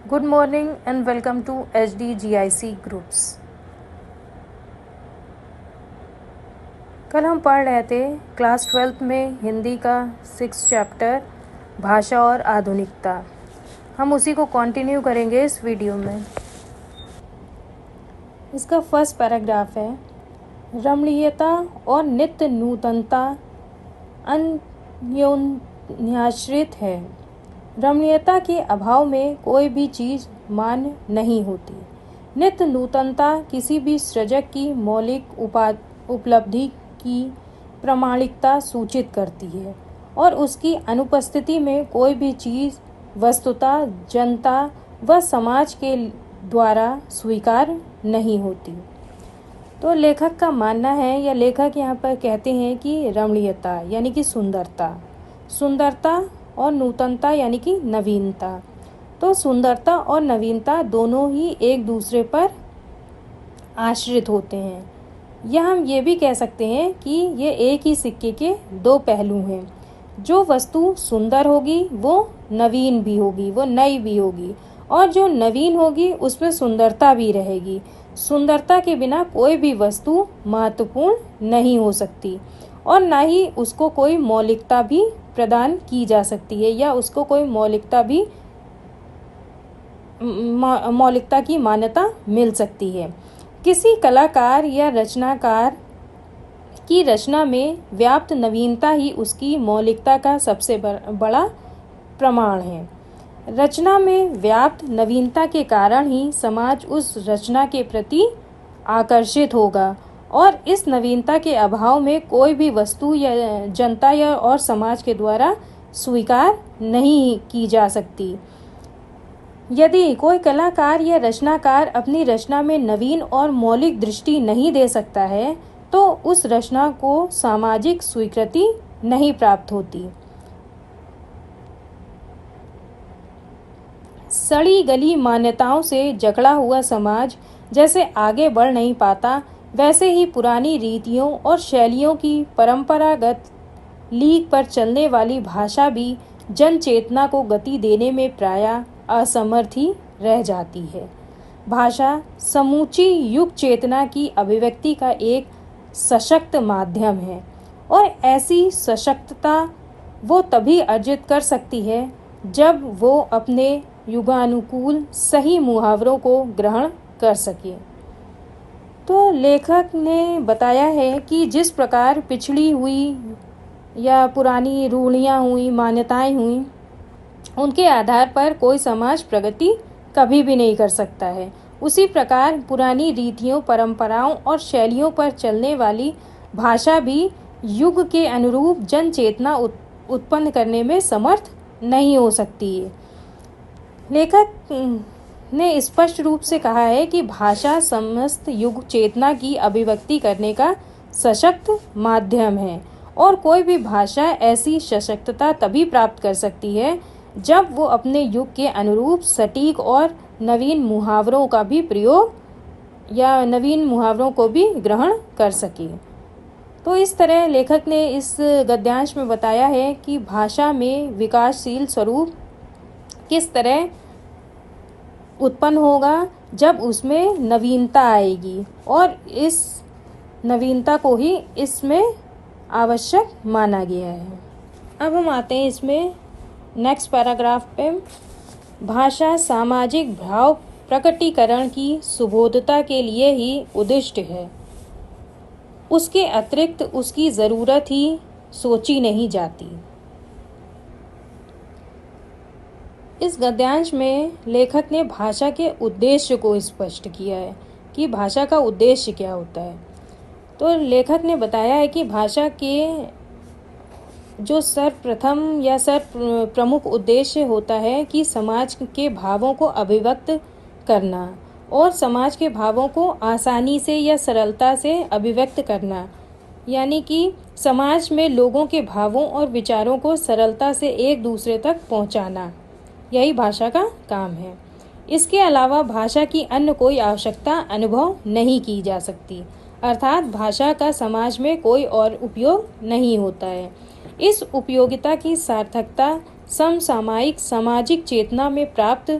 Good morning and welcome to HDGIC Groups। कल हम पढ़ रहे थे क्लास 12th में हिंदी का 6 चैप्टर भाषा और आधुनिकता। हम उसी को कंटिन्यू करेंगे इस वीडियो में। इसका फर्स्ट पैराग्राफ है, रमणीयता और नित्य नूतनता अन्योन्याश्रित है। रमणीयता के अभाव में कोई भी चीज़ मान्य नहीं होती। नित्य नूतनता किसी भी सृजक की मौलिक उपलब्धि की प्रामाणिकता सूचित करती है और उसकी अनुपस्थिति में कोई भी चीज़ वस्तुतः जनता व समाज के द्वारा स्वीकार नहीं होती। तो लेखक का मानना है या लेखक यहाँ पर कहते हैं कि रमणीयता यानी कि सुंदरता और नूतनता यानी कि नवीनता। तो सुंदरता और नवीनता दोनों ही एक दूसरे पर आश्रित होते हैं, या हम ये भी कह सकते हैं कि ये एक ही सिक्के के दो पहलू हैं। जो वस्तु सुंदर होगी वो नवीन भी होगी, वो नई भी होगी, और जो नवीन होगी उसमें सुंदरता भी रहेगी। सुंदरता के बिना कोई भी वस्तु महत्वपूर्ण नहीं हो सकती और ना ही उसको कोई मौलिकता भी प्रदान की जा सकती है या उसको कोई मौलिकता की मान्यता मिल सकती है। किसी कलाकार या रचनाकार की रचना में व्याप्त नवीनता ही उसकी मौलिकता का सबसे बड़ा प्रमाण है। रचना में व्याप्त नवीनता के कारण ही समाज उस रचना के प्रति आकर्षित होगा और इस नवीनता के अभाव में कोई भी वस्तु या जनता या और समाज के द्वारा स्वीकार नहीं की जा सकती। यदि कोई कलाकार या रचनाकार अपनी रचना में नवीन और मौलिक दृष्टि नहीं दे सकता है तो उस रचना को सामाजिक स्वीकृति नहीं प्राप्त होती। सड़ी गली मान्यताओं से जकड़ा हुआ समाज जैसे आगे बढ़ नहीं पाता, वैसे ही पुरानी रीतियों और शैलियों की परंपरागत लीक पर चलने वाली भाषा भी जन चेतना को गति देने में प्रायः असमर्थ ही रह जाती है। भाषा समूची युग चेतना की अभिव्यक्ति का एक सशक्त माध्यम है और ऐसी सशक्तता वो तभी अर्जित कर सकती है जब वो अपने युगानुकूल सही मुहावरों को ग्रहण कर सके। तो लेखक ने बताया है कि जिस प्रकार पिछड़ी हुई या पुरानी रूढ़ियाँ हुई, मान्यताएं हुई, उनके आधार पर कोई समाज प्रगति कभी भी नहीं कर सकता है, उसी प्रकार पुरानी रीतियों, परंपराओं और शैलियों पर चलने वाली भाषा भी युग के अनुरूप जन चेतना उत्पन्न करने में समर्थ नहीं हो सकती है। लेखक ने स्पष्ट रूप से कहा है कि भाषा समस्त युग चेतना की अभिव्यक्ति करने का सशक्त माध्यम है और कोई भी भाषा ऐसी सशक्तता तभी प्राप्त कर सकती है जब वो अपने युग के अनुरूप सटीक और नवीन मुहावरों का भी प्रयोग या नवीन मुहावरों को भी ग्रहण कर सके। तो इस तरह लेखक ने इस गद्यांश में बताया है कि भाषा में विकासशील स्वरूप किस तरह उत्पन्न होगा जब उसमें नवीनता आएगी और इस नवीनता को ही इसमें आवश्यक माना गया है। अब हम आते हैं इसमें नेक्स्ट पैराग्राफ पे। भाषा सामाजिक भाव प्रकटीकरण की सुबोधता के लिए ही उद्दिष्ट है, उसके अतिरिक्त उसकी ज़रूरत ही सोची नहीं जाती। इस गद्यांश में लेखक ने भाषा के उद्देश्य को स्पष्ट किया है कि भाषा का उद्देश्य क्या होता है। तो लेखक ने बताया है कि भाषा के जो सर्वप्रथम या प्रमुख उद्देश्य होता है कि समाज के भावों को अभिव्यक्त करना और समाज के भावों को आसानी से या सरलता से अभिव्यक्त करना, यानी कि समाज में लोगों के भावों और विचारों को सरलता से एक दूसरे तक पहुंचाना, यही भाषा का काम है। इसके अलावा भाषा की अन्य कोई आवश्यकता अनुभव नहीं की जा सकती, अर्थात भाषा का समाज में कोई और उपयोग नहीं होता है। इस उपयोगिता की सार्थकता समसामयिक सामाजिक चेतना में प्राप्त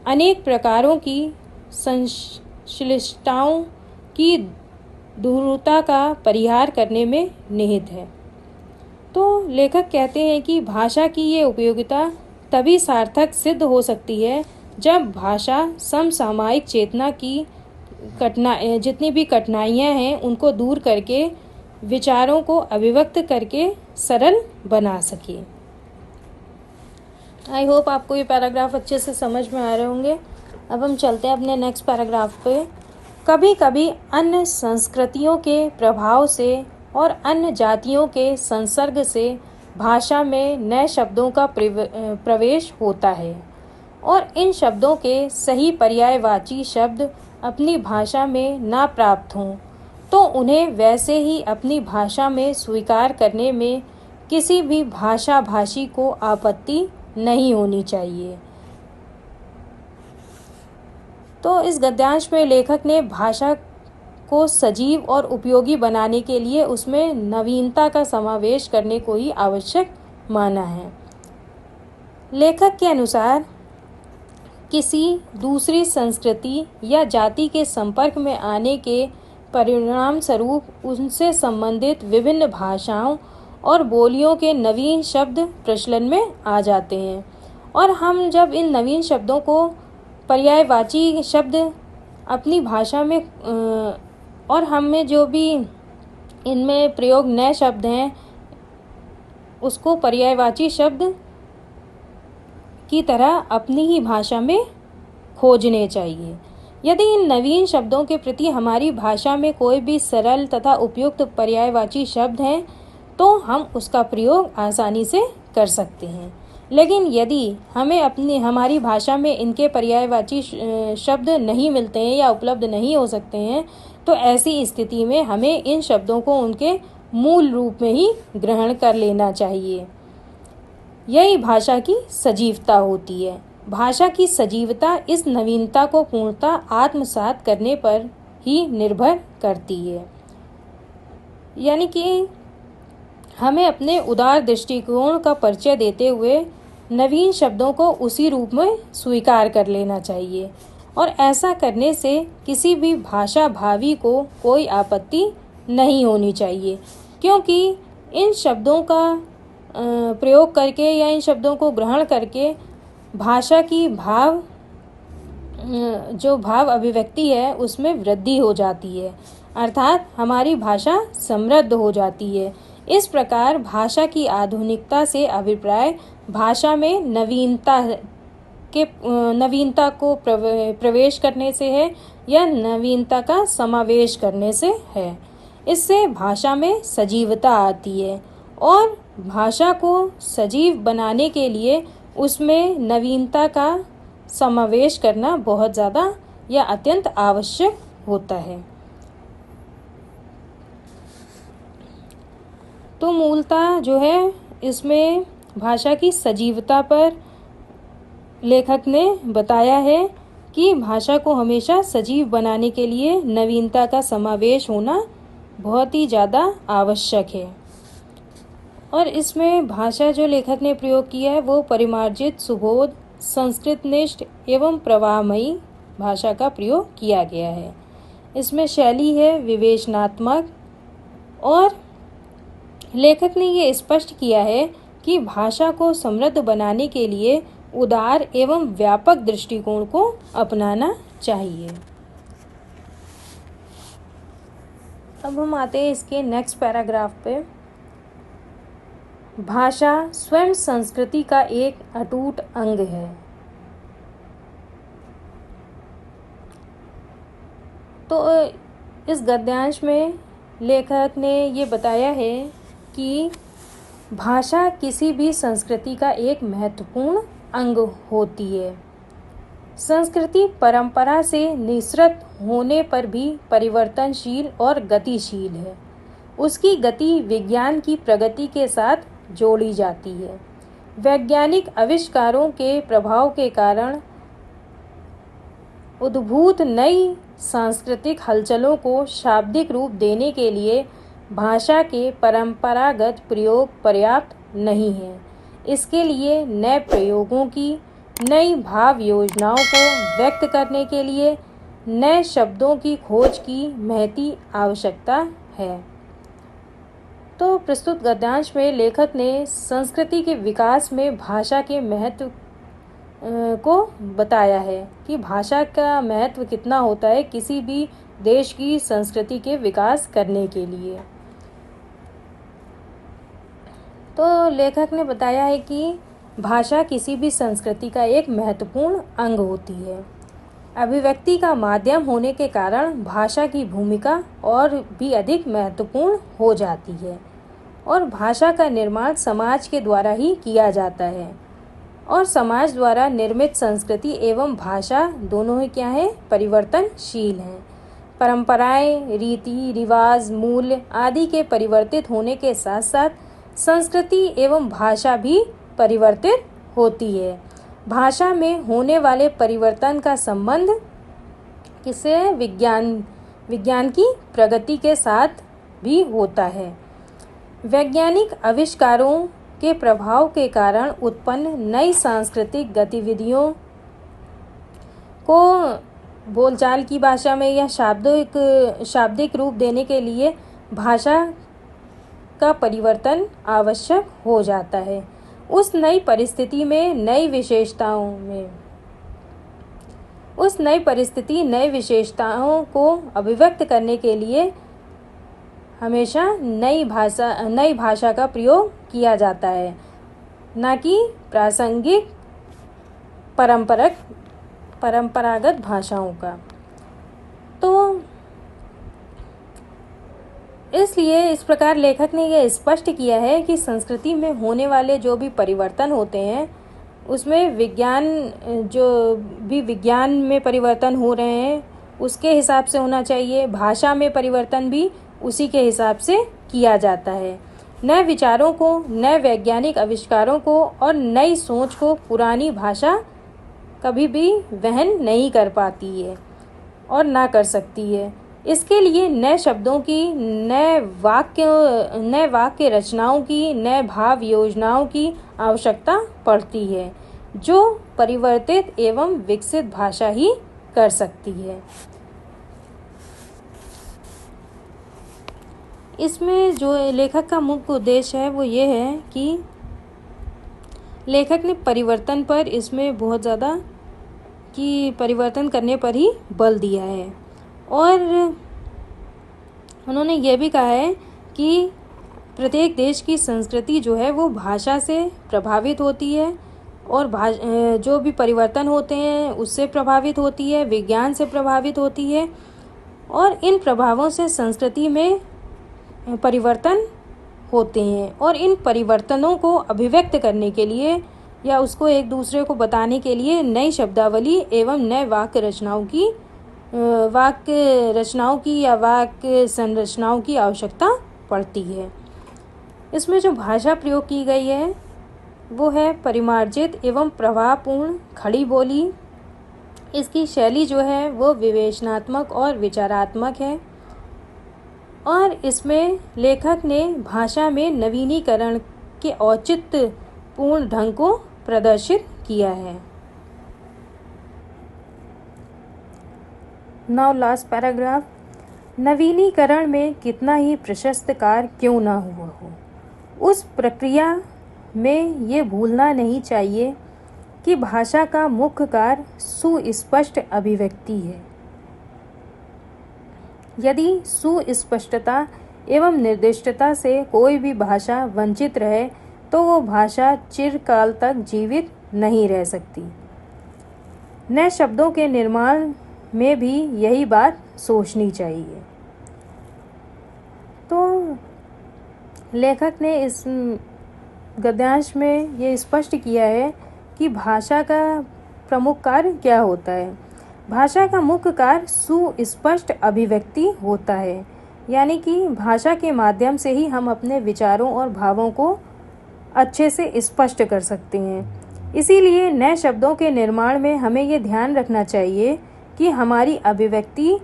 अनेक प्रकारों की संश्लिष्टताओं की दूरता का परिहार करने में निहित है। तो लेखक कहते हैं कि भाषा की ये उपयोगिता तभी सार्थक सिद्ध हो सकती है जब भाषा समसामयिक चेतना की जितनी भी कठिनाइयाँ हैं उनको दूर करके विचारों को अभिव्यक्त करके सरल बना सके। आई होप आपको ये पैराग्राफ अच्छे से समझ में आ रहे होंगे। अब हम चलते हैं अपने नेक्स्ट पैराग्राफ पे। कभी कभी अन्य संस्कृतियों के प्रभाव से और अन्य जातियों के संसर्ग से भाषा में नए शब्दों का प्रवेश होता है और इन शब्दों के सही पर्यायवाची शब्द अपनी भाषा में ना प्राप्त हों तो उन्हें वैसे ही अपनी भाषा में स्वीकार करने में किसी भी भाषा भाषी को आपत्ति नहीं होनी चाहिए। तो इस गद्यांश में लेखक ने भाषा को सजीव और उपयोगी बनाने के लिए उसमें नवीनता का समावेश करने को ही आवश्यक माना है। लेखक के अनुसार किसी दूसरी संस्कृति या जाति के संपर्क में आने के परिणाम स्वरूप उनसे संबंधित विभिन्न भाषाओं और बोलियों के नवीन शब्द प्रचलन में आ जाते हैं और हम जब इन नवीन शब्दों को पर्यायवाची शब्द अपनी भाषा में और हम में जो भी इनमें प्रयोग नए शब्द हैं उसको पर्यायवाची शब्द की तरह अपनी ही भाषा में खोजने चाहिए। यदि इन नवीन शब्दों के प्रति हमारी भाषा में कोई भी सरल तथा उपयुक्त पर्यायवाची शब्द हैं तो हम उसका प्रयोग आसानी से कर सकते हैं। लेकिन यदि हमें हमारी भाषा में इनके पर्यायवाची शब्द नहीं मिलते हैं या उपलब्ध नहीं हो सकते हैं तो ऐसी स्थिति में हमें इन शब्दों को उनके मूल रूप में ही ग्रहण कर लेना चाहिए। यही भाषा की सजीवता होती है। भाषा की सजीवता इस नवीनता को पूर्णतः आत्मसात करने पर ही निर्भर करती है। यानी कि हमें अपने उदार दृष्टिकोण का परिचय देते हुए नवीन शब्दों को उसी रूप में स्वीकार कर लेना चाहिए और ऐसा करने से किसी भी भाषा भावी को कोई आपत्ति नहीं होनी चाहिए, क्योंकि इन शब्दों का प्रयोग करके या इन शब्दों को ग्रहण करके भाषा की जो भाव अभिव्यक्ति है उसमें वृद्धि हो जाती है, अर्थात हमारी भाषा समृद्ध हो जाती है। इस प्रकार भाषा की आधुनिकता से अभिप्राय भाषा में नवीनता को प्रवेश करने से है या नवीनता का समावेश करने से है। इससे भाषा में सजीवता आती है और भाषा को सजीव बनाने के लिए उसमें नवीनता का समावेश करना बहुत ज़्यादा या अत्यंत आवश्यक होता है। तो मूलतः जो है इसमें भाषा की सजीवता पर लेखक ने बताया है कि भाषा को हमेशा सजीव बनाने के लिए नवीनता का समावेश होना बहुत ही ज़्यादा आवश्यक है। और इसमें भाषा जो लेखक ने प्रयोग किया है वो परिमार्जित, सुबोध, संस्कृतनिष्ठ एवं प्रवाहमयी भाषा का प्रयोग किया गया है। इसमें शैली है विवेचनात्मक और लेखक ने ये स्पष्ट किया है कि भाषा को समृद्ध बनाने के लिए उदार एवं व्यापक दृष्टिकोण को अपनाना चाहिए। अब हम आते हैं इसके नेक्स्ट पैराग्राफ पे। भाषा स्वयं संस्कृति का एक अटूट अंग है। तो इस गद्यांश में लेखक ने ये बताया है कि भाषा किसी भी संस्कृति का एक महत्वपूर्ण अंग होती है। संस्कृति परंपरा से निःसृत होने पर भी परिवर्तनशील और गतिशील है। उसकी गति विज्ञान की प्रगति के साथ जोड़ी जाती है। वैज्ञानिक आविष्कारों के प्रभाव के कारण उद्भूत नई सांस्कृतिक हलचलों को शाब्दिक रूप देने के लिए भाषा के परंपरागत प्रयोग पर्याप्त नहीं है। इसके लिए नए प्रयोगों की नई भाव योजनाओं को व्यक्त करने के लिए नए शब्दों की खोज की महती आवश्यकता है। तो प्रस्तुत गद्यांश में लेखक ने संस्कृति के विकास में भाषा के महत्व को बताया है कि भाषा का महत्व कितना होता है किसी भी देश की संस्कृति के विकास करने के लिए। तो लेखक ने बताया है कि भाषा किसी भी संस्कृति का एक महत्वपूर्ण अंग होती है। अभिव्यक्ति का माध्यम होने के कारण भाषा की भूमिका और भी अधिक महत्वपूर्ण हो जाती है और भाषा का निर्माण समाज के द्वारा ही किया जाता है और समाज द्वारा निर्मित संस्कृति एवं भाषा दोनों ही क्या है, परिवर्तनशील हैं। परंपराएं, रीति रिवाज, मूल्य आदि के परिवर्तित होने के साथ साथ संस्कृति एवं भाषा भी परिवर्तित होती है। भाषा में होने वाले परिवर्तन का संबंध किससे है? विज्ञान की प्रगति के साथ भी होता है। वैज्ञानिक आविष्कारों के प्रभाव के कारण उत्पन्न नई सांस्कृतिक गतिविधियों को बोलचाल की भाषा में या शाब्दिक रूप देने के लिए भाषा का परिवर्तन आवश्यक हो जाता है। उस नई परिस्थिति नई विशेषताओं को अभिव्यक्त करने के लिए हमेशा नई भाषा का प्रयोग किया जाता है, न कि प्रासंगिक परंपरागत भाषाओं का। तो इसलिए इस प्रकार लेखक ने यह स्पष्ट किया है कि संस्कृति में होने वाले जो भी परिवर्तन होते हैं उसमें विज्ञान में परिवर्तन हो रहे हैं उसके हिसाब से होना चाहिए। भाषा में परिवर्तन भी उसी के हिसाब से किया जाता है। नए विचारों को, नए वैज्ञानिक आविष्कारों को और नई सोच को पुरानी भाषा कभी भी वहन नहीं कर पाती है और ना कर सकती है। इसके लिए नए शब्दों की, नए वाक्य रचनाओं की, नए भाव योजनाओं की आवश्यकता पड़ती है जो परिवर्तित एवं विकसित भाषा ही कर सकती है। इसमें जो लेखक का मुख्य उद्देश्य है वो ये है कि लेखक ने परिवर्तन पर इसमें बहुत ज़्यादा कि परिवर्तन करने पर ही बल दिया है और उन्होंने ये भी कहा है कि प्रत्येक देश की संस्कृति जो है वो भाषा से प्रभावित होती है और जो भी परिवर्तन होते हैं उससे प्रभावित होती है, विज्ञान से प्रभावित होती है और इन प्रभावों से संस्कृति में परिवर्तन होते हैं और इन परिवर्तनों को अभिव्यक्त करने के लिए या उसको एक दूसरे को बताने के लिए नई शब्दावली एवं नए वाक्य संरचनाओं की आवश्यकता पड़ती है। इसमें जो भाषा प्रयोग की गई है वो है परिमार्जित एवं प्रभावपूर्ण खड़ी बोली। इसकी शैली जो है वो विवेचनात्मक और विचारात्मक है और इसमें लेखक ने भाषा में नवीनीकरण के औचित्यपूर्ण ढंग को प्रदर्शित किया है। Now last paragraph. नवीनीकरण में कितना ही प्रशस्त कार्य क्यों ना हुआ हो, उस प्रक्रिया में ये भूलना नहीं चाहिए कि भाषा का मुख्य कार्य सुस्पष्ट अभिव्यक्ति है। यदि सुस्पष्टता एवं निर्दिष्टता से कोई भी भाषा वंचित रहे तो वो भाषा चिरकाल तक जीवित नहीं रह सकती। नए शब्दों के निर्माण में भी यही बात सोचनी चाहिए। तो लेखक ने इस गद्यांश में ये स्पष्ट किया है कि भाषा का प्रमुख कार्य क्या होता है। भाषा का मुख्य कार्य सुस्पष्ट अभिव्यक्ति होता है, यानी कि भाषा के माध्यम से ही हम अपने विचारों और भावों को अच्छे से स्पष्ट कर सकते हैं। इसीलिए नए शब्दों के निर्माण में हमें ये ध्यान रखना चाहिए कि हमारी अभिव्यक्ति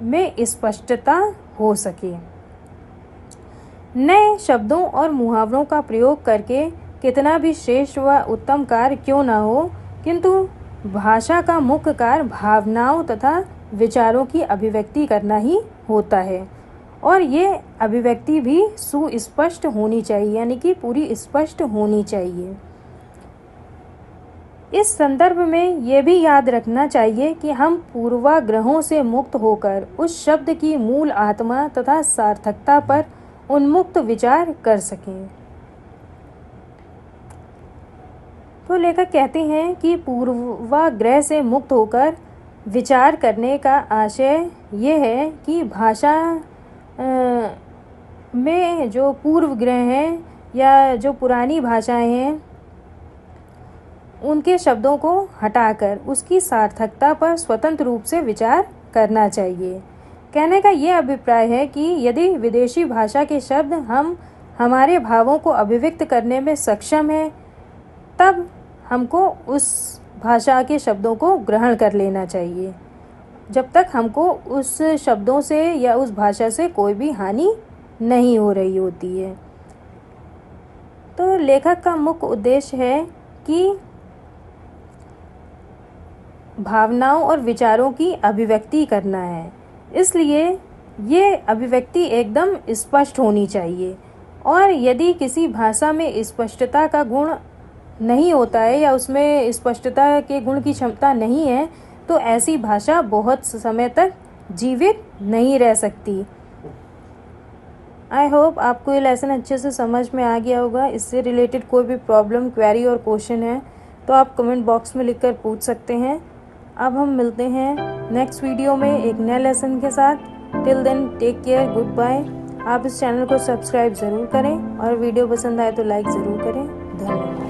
में स्पष्टता हो सके। नए शब्दों और मुहावरों का प्रयोग करके कितना भी श्रेष्ठ व उत्तम कार्य क्यों ना हो, किंतु भाषा का मुख्य कार्य भावनाओं तथा विचारों की अभिव्यक्ति करना ही होता है और ये अभिव्यक्ति भी सुस्पष्ट होनी चाहिए, यानी कि पूरी स्पष्ट होनी चाहिए। इस संदर्भ में ये भी याद रखना चाहिए कि हम पूर्वाग्रहों से मुक्त होकर उस शब्द की मूल आत्मा तथा सार्थकता पर उन्मुक्त विचार कर सकें। तो लेखक कहते हैं कि पूर्वाग्रह से मुक्त होकर विचार करने का आशय ये है कि भाषा में जो पूर्वग्रह हैं या जो पुरानी भाषाएं हैं उनके शब्दों को हटाकर उसकी सार्थकता पर स्वतंत्र रूप से विचार करना चाहिए। कहने का ये अभिप्राय है कि यदि विदेशी भाषा के शब्द हम हमारे भावों को अभिव्यक्त करने में सक्षम हैं, तब हमको उस भाषा के शब्दों को ग्रहण कर लेना चाहिए, जब तक हमको उस शब्दों से या उस भाषा से कोई भी हानि नहीं हो रही होती है। तो लेखक का मुख्य उद्देश्य है कि भावनाओं और विचारों की अभिव्यक्ति करना है, इसलिए ये अभिव्यक्ति एकदम स्पष्ट होनी चाहिए। और यदि किसी भाषा में स्पष्टता का गुण नहीं होता है या उसमें स्पष्टता के गुण की क्षमता नहीं है, तो ऐसी भाषा बहुत समय तक जीवित नहीं रह सकती। आई होप आपको ये लेसन अच्छे से समझ में आ गया होगा। इससे रिलेटेड कोई भी प्रॉब्लम, क्वेरी और क्वेश्चन है तो आप कमेंट बॉक्स में लिखकर पूछ सकते हैं। अब हम मिलते हैं नेक्स्ट वीडियो में एक नए लेसन के साथ। Till then take care, good bye. आप इस चैनल को सब्सक्राइब ज़रूर करें और वीडियो पसंद आए तो लाइक ज़रूर करें। धन्यवाद।